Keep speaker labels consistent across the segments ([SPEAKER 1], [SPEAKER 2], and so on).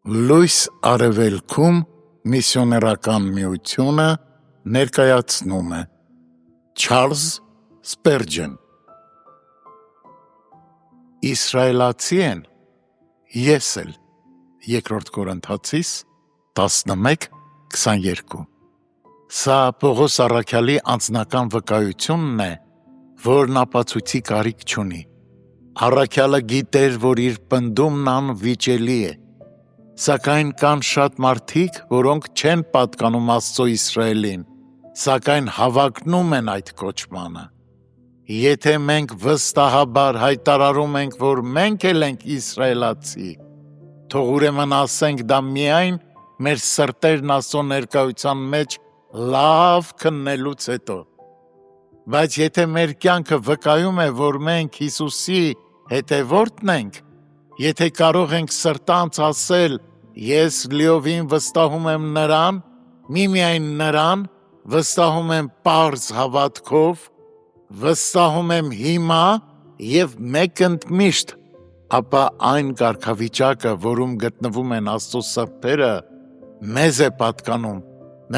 [SPEAKER 1] Լույս արևելքում միսիոներական միությունը ներկայացնում է Չարլզ Սպերջեն Իսրայելացի են, ես էլ Երկրորդ Կորինթացիս 11:22 Սա Պողոս առաքյալի անձնական վկայությունն է, որն ապացույցի կարիք չունի։ Առաքյալը գիտեր, որ իր պնդումն անվիճելի է, սակայն կան շատ մարդիկ, որոնք չեն պատկանում Աստծո Իսրայելին, սակայն հավակնում են այդ կոչմանը։ Եթե մենք վստահաբար հայտարարում ենք, որ մենք էլ ենք իսրայելացի, թող ուրեմն ասենք դա միայն մեր սրտերն Աստծո ներկայության մեջ լավ քննելուց հետո։ Բայց եթե մեր կյանքը վկայում է, որ մենք Հիսուսի հետևորդն ենք, եթե կարող ենք սրտանց ասել ես լիովին վստահում եմ նրան, միմիայն նրան, վստահում եմ պարզ հավատքով, վստահում եմ հիմա և մեկընդմիշտ, ապա այն կարգավիճակը, որում գտնվում են Աստծո սրբերը, մեզ է պատկանում,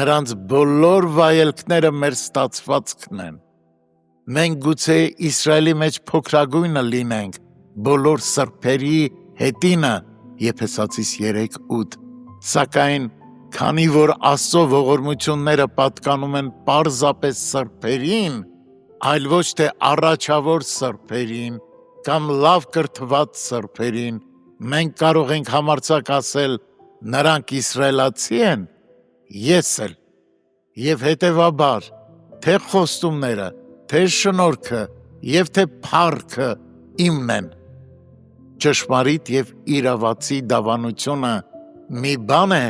[SPEAKER 1] նրանց բոլոր վայելքները մեր ստացվածքն են։ Մենք գուցե Իսրայելի մեջ փոքրագույնը լինենք, բոլոր սրբերի հետինը, Եփեսացիս 3:8, սակայն քանի որ Աստծո ողորմությունները պատկանում են պարզապես սրբերին, այլ ոչ թե առաջավոր սրբերին կամ լավ կրթված սրբերին, մենք կարող ենք համարձակ ասել նրանք իսրայելացի են, ես էլ, և հետևաբար, թե խոստումները, թե շնորհքը և թե փառքը իմն են։ Ճշմարիտ և իրավացի դավանությունը մի բան է,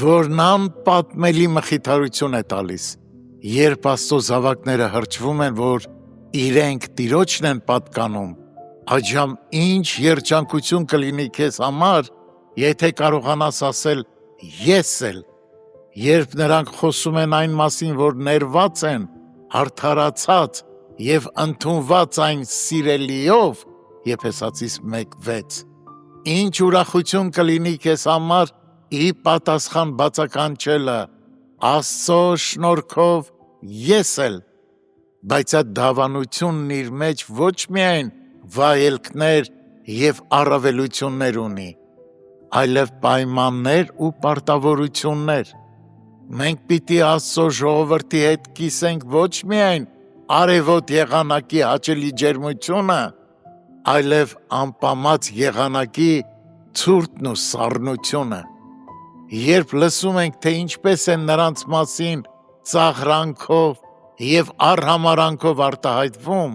[SPEAKER 1] որն անպատմելի մխիթարություն է տալիս, երբ Աստծո զավակները հրճվում են, որ իրենք Տիրոջն են պատկանում, այժմ ինչ երջանկություն կլինի քեզ համար, եթե կարողանաս ասել ես էլ, երբ նրանք խոսում են այն մասին, որ ներված են, արդարացած և ընդունված այն սիրելիով, Եփեսացիս 1:6, ինչ ուրախություն կլինի քեզ համար ի պատասխան բացականչելը, Աստծո շնորհքով ես էլ, բայց այդ դավանությունն իր մեջ ոչ միայն վայելքներ և առավելություններ ունի, այլև պայմաններ ու պարտավորություններ։ Մենք պիտի Աստծո ժողովրդի հետ կիսենք ոչ միայն արևոտ եղանակի հաճելի ջերմությունը, այլև անպամած եղանակի ցուրտն ու սառնությունը։ Երբ լսում ենք, թե ինչպես են նրանց մասին ծաղրանքով և արհամարհանքով արտահայտվում,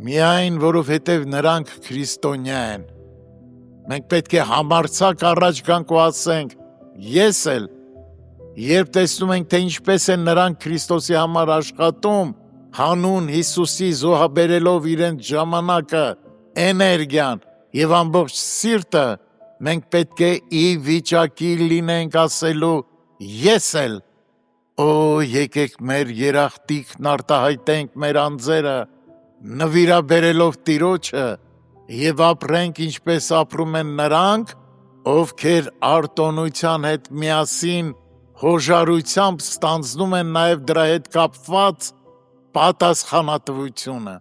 [SPEAKER 1] միայն որովհետև նրանք քրիստոնյա են, մենք պետք է համարձակ առաջ գանք ու ասենք ես էլ, երբ տեսնում ենք, թե ինչպես են նրանք Քրիստոսի համար աշխատում, հանուն Հիսուսի զոհաբերելով իրենց ժամանակը, էներգիան և ամբողջ սիրտը, մենք պետք է ի վիճակի լինենք ասելու ես էլ, եկեք մեր երախտիկն արտահայտենք մեր անձերը, նվիրաբերելով Տիրոջը և ապրենք ինչպես ապրում են նրանք, ովքեր արտոնության հետ միասին հոժարությամբ ստանձնում են նաև դրա հետ կապված պատասխանատվությունը։